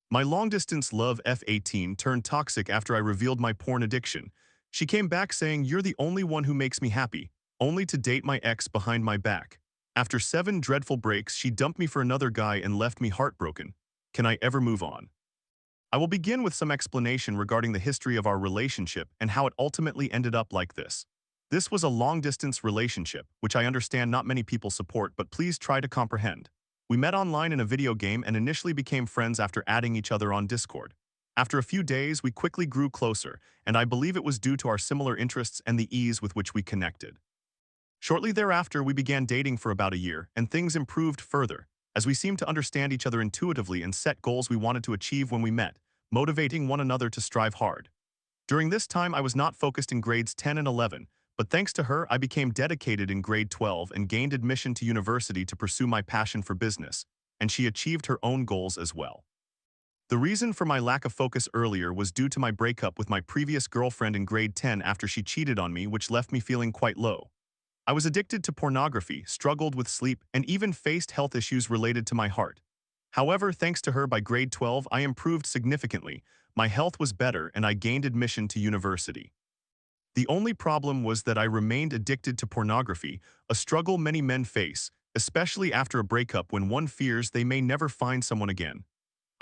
My long-distance love F18 turned toxic after I revealed my porn addiction. She came back saying, "You're the only one who makes me happy," only to date my ex behind my back. After 7 dreadful breaks, she dumped me for another guy and left me heartbroken. Can I ever move on? I will begin with some explanation regarding the history of our relationship and how it ultimately ended up like this. This was a long-distance relationship, which I understand not many people support, but please try to comprehend. We met online in a video game and initially became friends after adding each other on Discord. After a few days, we quickly grew closer, and I believe it was due to our similar interests and the ease with which we connected. Shortly thereafter, we began dating for about a year, and things improved further, as we seemed to understand each other intuitively and set goals we wanted to achieve when we met, motivating one another to strive hard. During this time, I was not focused in grades 10 and 11, but thanks to her, I became dedicated in grade 12 and gained admission to university to pursue my passion for business, and she achieved her own goals as well. The reason for my lack of focus earlier was due to my breakup with my previous girlfriend in grade 10 after she cheated on me, which left me feeling quite low. I was addicted to pornography, struggled with sleep, and even faced health issues related to my heart. However, thanks to her by grade 12, I improved significantly, my health was better, and I gained admission to university. The only problem was that I remained addicted to pornography, a struggle many men face, especially after a breakup when one fears they may never find someone again.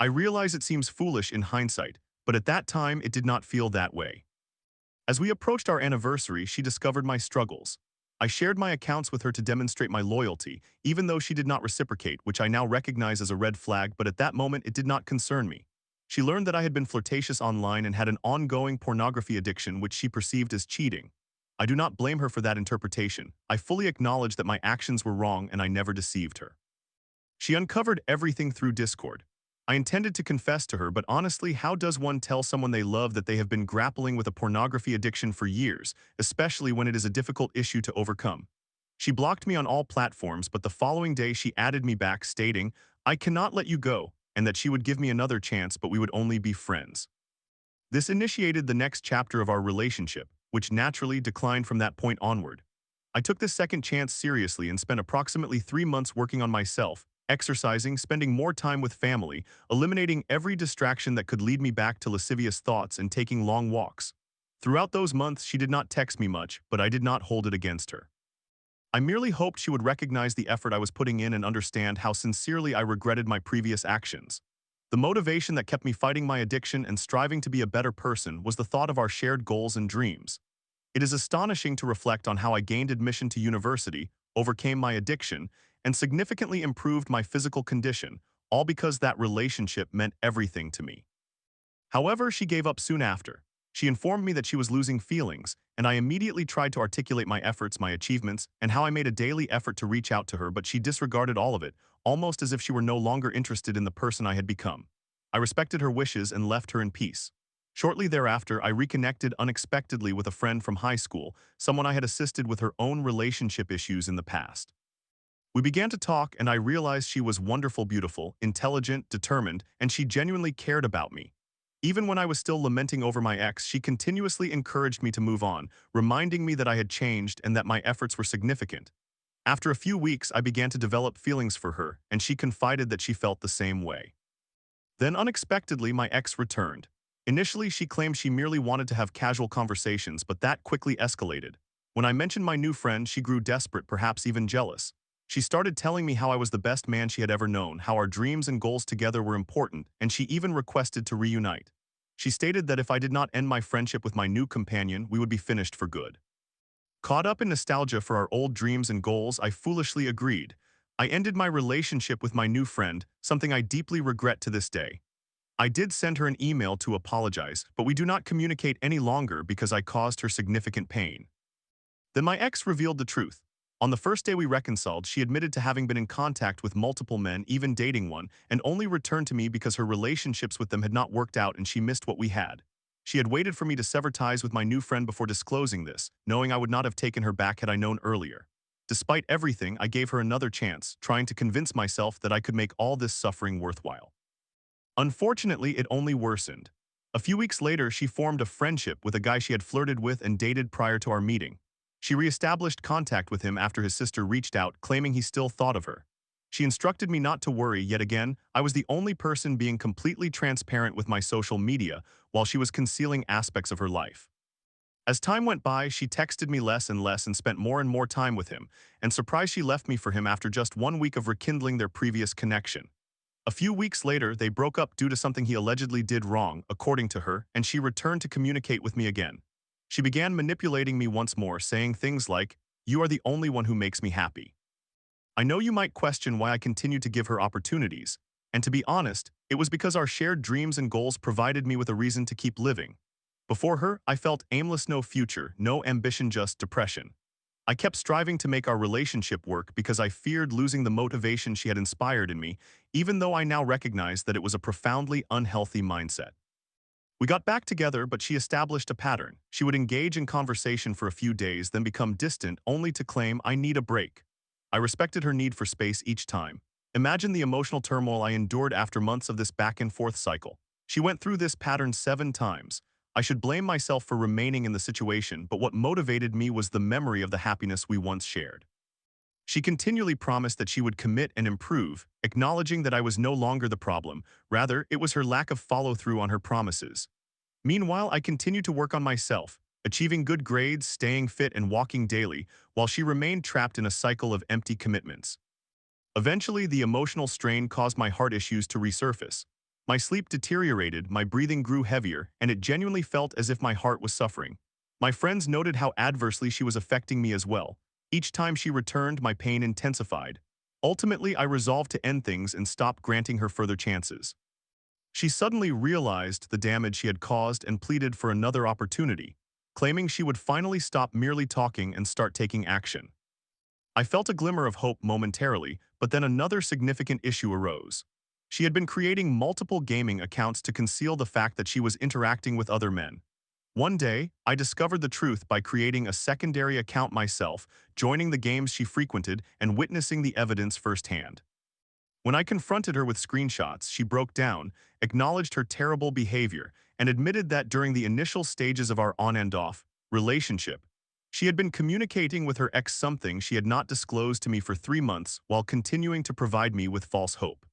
I realize it seems foolish in hindsight, but at that time it did not feel that way. As we approached our anniversary, she discovered my struggles. I shared my accounts with her to demonstrate my loyalty, even though she did not reciprocate, which I now recognize as a red flag, but at that moment it did not concern me. She learned that I had been flirtatious online and had an ongoing pornography addiction which she perceived as cheating. I do not blame her for that interpretation. I fully acknowledge that my actions were wrong and I never deceived her. She uncovered everything through Discord. I intended to confess to her, but honestly, how does one tell someone they love that they have been grappling with a pornography addiction for years, especially when it is a difficult issue to overcome? She blocked me on all platforms, but the following day she added me back stating, "I cannot let you go," and that she would give me another chance, but we would only be friends. This initiated the next chapter of our relationship, which naturally declined from that point onward. I took this second chance seriously and spent approximately 3 months working on myself, exercising, spending more time with family, eliminating every distraction that could lead me back to lascivious thoughts, and taking long walks. Throughout those months, she did not text me much, but I did not hold it against her. I merely hoped she would recognize the effort I was putting in and understand how sincerely I regretted my previous actions. The motivation that kept me fighting my addiction and striving to be a better person was the thought of our shared goals and dreams. It is astonishing to reflect on how I gained admission to university, overcame my addiction, and significantly improved my physical condition, all because that relationship meant everything to me. However, she gave up soon after. She informed me that she was losing feelings, and I immediately tried to articulate my efforts, my achievements, and how I made a daily effort to reach out to her, but she disregarded all of it, almost as if she were no longer interested in the person I had become. I respected her wishes and left her in peace. Shortly thereafter, I reconnected unexpectedly with a friend from high school, someone I had assisted with her own relationship issues in the past. We began to talk, and I realized she was wonderful, beautiful, intelligent, determined, and she genuinely cared about me. Even when I was still lamenting over my ex, she continuously encouraged me to move on, reminding me that I had changed and that my efforts were significant. After a few weeks, I began to develop feelings for her, and she confided that she felt the same way. Then unexpectedly, my ex returned. Initially, she claimed she merely wanted to have casual conversations, but that quickly escalated. When I mentioned my new friend, she grew desperate, perhaps even jealous. She started telling me how I was the best man she had ever known, how our dreams and goals together were important, and she even requested to reunite. She stated that if I did not end my friendship with my new companion, we would be finished for good. Caught up in nostalgia for our old dreams and goals, I foolishly agreed. I ended my relationship with my new friend, something I deeply regret to this day. I did send her an email to apologize, but we do not communicate any longer because I caused her significant pain. Then my ex revealed the truth. On the first day we reconciled, she admitted to having been in contact with multiple men, even dating one, and only returned to me because her relationships with them had not worked out and she missed what we had. She had waited for me to sever ties with my new friend before disclosing this, knowing I would not have taken her back had I known earlier. Despite everything, I gave her another chance, trying to convince myself that I could make all this suffering worthwhile. Unfortunately, it only worsened. A few weeks later, she formed a friendship with a guy she had flirted with and dated prior to our meeting. She reestablished contact with him after his sister reached out, claiming he still thought of her. She instructed me not to worry. Yet again, I was the only person being completely transparent with my social media while she was concealing aspects of her life. As time went by, she texted me less and less and spent more and more time with him, and surprised she left me for him after just 1 week of rekindling their previous connection. A few weeks later, they broke up due to something he allegedly did wrong, according to her, and she returned to communicate with me again. She began manipulating me once more, saying things like, "You are the only one who makes me happy." I know you might question why I continue to give her opportunities, and to be honest, it was because our shared dreams and goals provided me with a reason to keep living. Before her, I felt aimless, no future, no ambition, just depression. I kept striving to make our relationship work because I feared losing the motivation she had inspired in me, even though I now recognize that it was a profoundly unhealthy mindset. We got back together, but she established a pattern. She would engage in conversation for a few days, then become distant, only to claim, "I need a break." I respected her need for space each time. Imagine the emotional turmoil I endured after months of this back-and-forth cycle. She went through this pattern 7 times. I should blame myself for remaining in the situation, but what motivated me was the memory of the happiness we once shared. She continually promised that she would commit and improve, acknowledging that I was no longer the problem. Rather, it was her lack of follow-through on her promises. Meanwhile, I continued to work on myself, achieving good grades, staying fit, and walking daily, while she remained trapped in a cycle of empty commitments. Eventually, the emotional strain caused my heart issues to resurface. My sleep deteriorated, my breathing grew heavier, and it genuinely felt as if my heart was suffering. My friends noted how adversely she was affecting me as well. Each time she returned, my pain intensified. Ultimately, I resolved to end things and stop granting her further chances. She suddenly realized the damage she had caused and pleaded for another opportunity, claiming she would finally stop merely talking and start taking action. I felt a glimmer of hope momentarily, but then another significant issue arose. She had been creating multiple gaming accounts to conceal the fact that she was interacting with other men. One day, I discovered the truth by creating a secondary account myself, joining the games she frequented, and witnessing the evidence firsthand. When I confronted her with screenshots, she broke down, acknowledged her terrible behavior, and admitted that during the initial stages of our on and off relationship, she had been communicating with her ex, something she had not disclosed to me for 3 months, while continuing to provide me with false hope.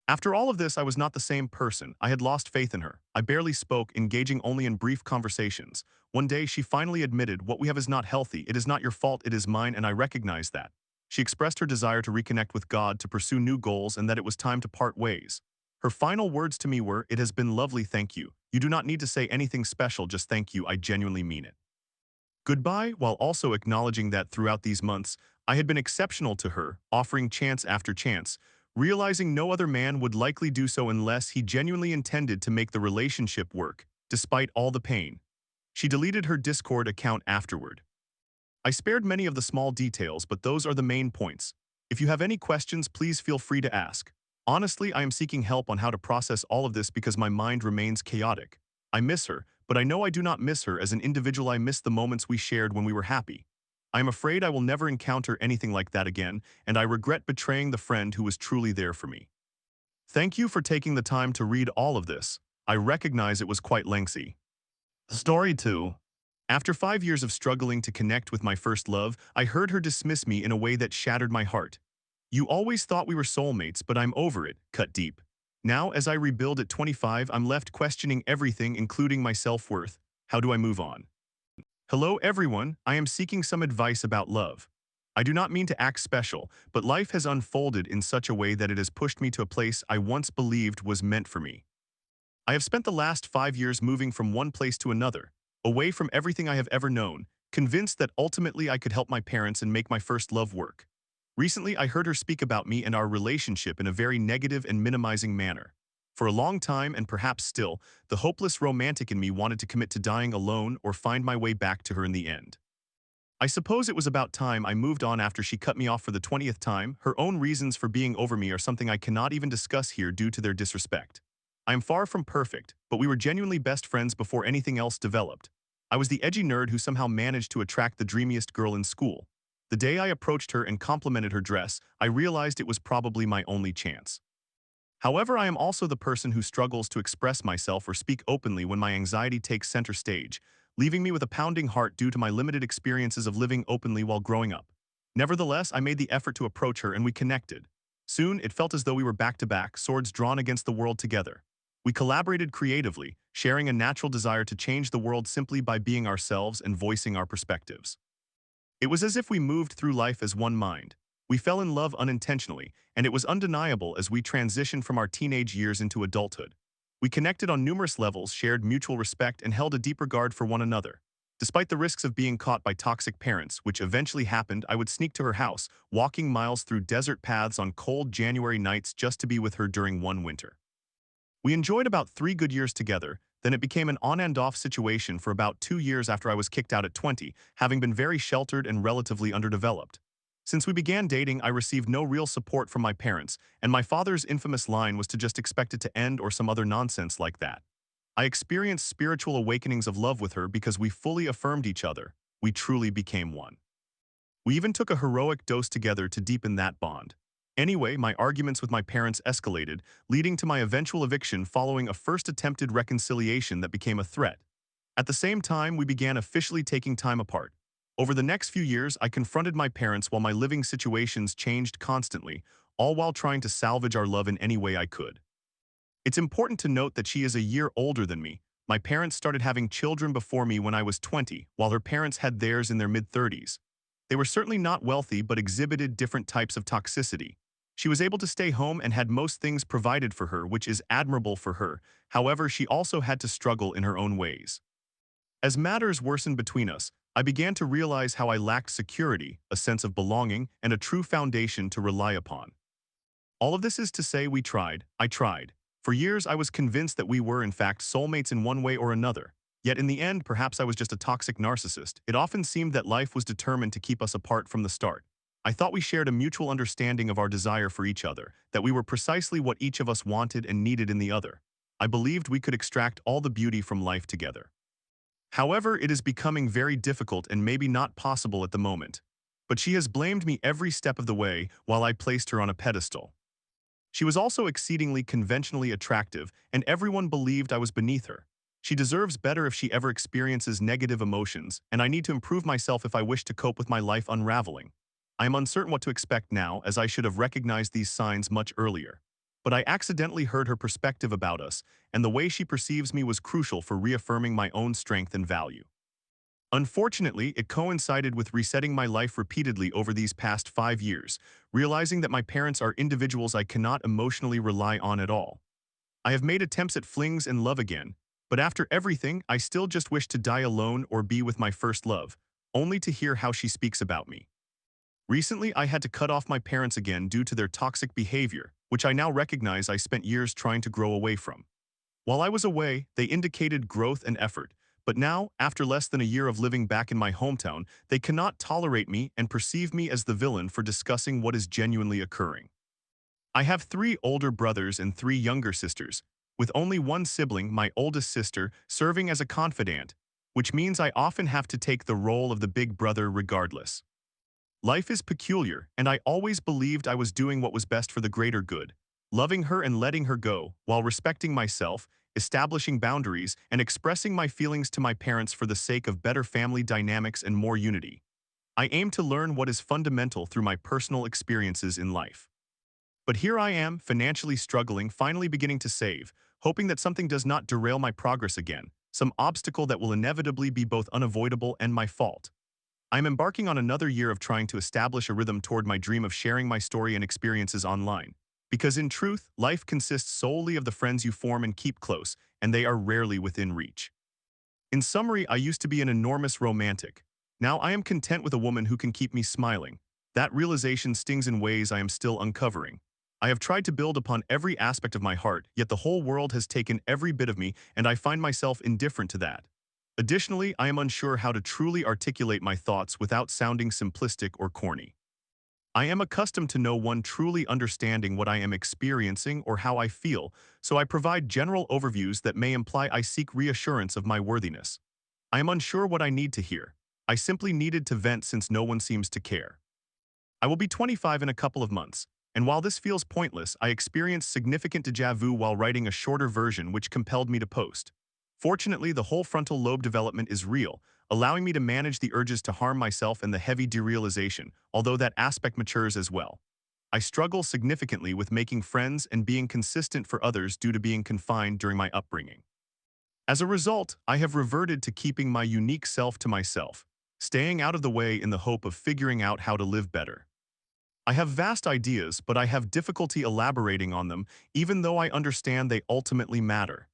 After all of this, I was not the same person. I had lost faith in her. I barely spoke, engaging only in brief conversations. One day, she finally admitted, "What we have is not healthy. It is not your fault, it is mine, and I recognize that." She expressed her desire to reconnect with God, to pursue new goals, and that it was time to part ways. Her final words to me were, "It has been lovely, thank you. You do not need to say anything special, just thank you, I genuinely mean it." Goodbye, while also acknowledging that throughout these months, I had been exceptional to her, offering chance after chance, realizing no other man would likely do so unless he genuinely intended to make the relationship work, despite all the pain. She deleted her Discord account afterward. I spared many of the small details, but those are the main points. If you have any questions, please feel free to ask. Honestly, I am seeking help on how to process all of this because my mind remains chaotic. I miss her, but I know I do not miss her as an individual. I miss the moments we shared when we were happy. I am afraid I will never encounter anything like that again, and I regret betraying the friend who was truly there for me. Thank you for taking the time to read all of this. I recognize it was quite lengthy. Story 2. After 5 years of struggling to connect with my first love, I heard her dismiss me in a way that shattered my heart. "You always thought we were soulmates, but I'm over it," cut deep. Now, as I rebuild at 25, I'm left questioning everything, including my self-worth. How do I move on? Hello everyone, I am seeking some advice about love. I do not mean to act special, but life has unfolded in such a way that it has pushed me to a place I once believed was meant for me. I have spent the last 5 years moving from one place to another, away from everything I have ever known, convinced that ultimately I could help my parents and make my first love work. Recently, I heard her speak about me and our relationship in a very negative and minimizing manner. For a long time, and perhaps still, the hopeless romantic in me wanted to commit to dying alone or find my way back to her in the end. I suppose it was about time I moved on after she cut me off for the 20th time. Her own reasons for being over me are something I cannot even discuss here due to their disrespect. I am far from perfect, but we were genuinely best friends before anything else developed. I was the edgy nerd who somehow managed to attract the dreamiest girl in school. The day I approached her and complimented her dress, I realized it was probably my only chance. However, I am also the person who struggles to express myself or speak openly when my anxiety takes center stage, leaving me with a pounding heart due to my limited experiences of living openly while growing up. Nevertheless, I made the effort to approach her and we connected. Soon, it felt as though we were back to back, swords drawn against the world together. We collaborated creatively, sharing a natural desire to change the world simply by being ourselves and voicing our perspectives. It was as if we moved through life as one mind. We fell in love unintentionally, and it was undeniable as we transitioned from our teenage years into adulthood. We connected on numerous levels, shared mutual respect, and held a deep regard for one another. Despite the risks of being caught by toxic parents, which eventually happened, I would sneak to her house, walking miles through desert paths on cold January nights just to be with her during one winter. We enjoyed about 3 good years together, then it became an on and off situation for about 2 years after I was kicked out at 20, having been very sheltered and relatively underdeveloped. Since we began dating, I received no real support from my parents, and my father's infamous line was to just expect it to end or some other nonsense like that. I experienced spiritual awakenings of love with her because we fully affirmed each other. We truly became one. We even took a heroic dose together to deepen that bond. Anyway, my arguments with my parents escalated, leading to my eventual eviction following a first attempted reconciliation that became a threat. At the same time, we began officially taking time apart. Over the next few years, I confronted my parents while my living situations changed constantly, all while trying to salvage our love in any way I could. It's important to note that she is a year older than me. My parents started having children before me when I was 20, while her parents had theirs in their mid-30s. They were certainly not wealthy but exhibited different types of toxicity. She was able to stay home and had most things provided for her, which is admirable for her. However, she also had to struggle in her own ways. As matters worsened between us, I began to realize how I lacked security, a sense of belonging, and a true foundation to rely upon. All of this is to say I tried. For years, I was convinced that we were, in fact, soulmates in one way or another. Yet in the end, perhaps I was just a toxic narcissist. It often seemed that life was determined to keep us apart from the start. I thought we shared a mutual understanding of our desire for each other, that we were precisely what each of us wanted and needed in the other. I believed we could extract all the beauty from life together. However, it is becoming very difficult and maybe not possible at the moment. But she has blamed me every step of the way while I placed her on a pedestal. She was also exceedingly conventionally attractive, and everyone believed I was beneath her. She deserves better if she ever experiences negative emotions, and I need to improve myself if I wish to cope with my life unraveling. I am uncertain what to expect now, as I should have recognized these signs much earlier. But I accidentally heard her perspective about us, and the way she perceives me was crucial for reaffirming my own strength and value. Unfortunately, it coincided with resetting my life repeatedly over these past 5 years, realizing that my parents are individuals I cannot emotionally rely on at all. I have made attempts at flings and love again, but after everything, I still just wish to die alone or be with my first love, only to hear how she speaks about me. Recently, I had to cut off my parents again due to their toxic behavior, which I now recognize I spent years trying to grow away from. While I was away, they indicated growth and effort, but now, after less than a year of living back in my hometown, they cannot tolerate me and perceive me as the villain for discussing what is genuinely occurring. I have 3 older brothers and 3 younger sisters, with only one sibling, my oldest sister, serving as a confidant, which means I often have to take the role of the big brother regardless. Life is peculiar, and I always believed I was doing what was best for the greater good, loving her and letting her go, while respecting myself, establishing boundaries, and expressing my feelings to my parents for the sake of better family dynamics and more unity. I aim to learn what is fundamental through my personal experiences in life. But here I am, financially struggling, finally beginning to save, hoping that something does not derail my progress again, some obstacle that will inevitably be both unavoidable and my fault. I am embarking on another year of trying to establish a rhythm toward my dream of sharing my story and experiences online. Because in truth, life consists solely of the friends you form and keep close, and they are rarely within reach. In summary, I used to be an enormous romantic. Now I am content with a woman who can keep me smiling. That realization stings in ways I am still uncovering. I have tried to build upon every aspect of my heart, yet the whole world has taken every bit of me, and I find myself indifferent to that. Additionally, I am unsure how to truly articulate my thoughts without sounding simplistic or corny. I am accustomed to no one truly understanding what I am experiencing or how I feel, so I provide general overviews that may imply I seek reassurance of my worthiness. I am unsure what I need to hear. I simply needed to vent since no one seems to care. I will be 25 in a couple of months, and while this feels pointless, I experienced significant déjà vu while writing a shorter version which compelled me to post. Fortunately, the whole frontal lobe development is real, allowing me to manage the urges to harm myself and the heavy derealization, although that aspect matures as well. I struggle significantly with making friends and being consistent for others due to being confined during my upbringing. As a result, I have reverted to keeping my unique self to myself, staying out of the way in the hope of figuring out how to live better. I have vast ideas, but I have difficulty elaborating on them, even though I understand they ultimately matter.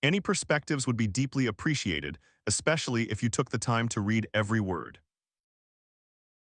Any perspectives would be deeply appreciated, especially if you took the time to read every word.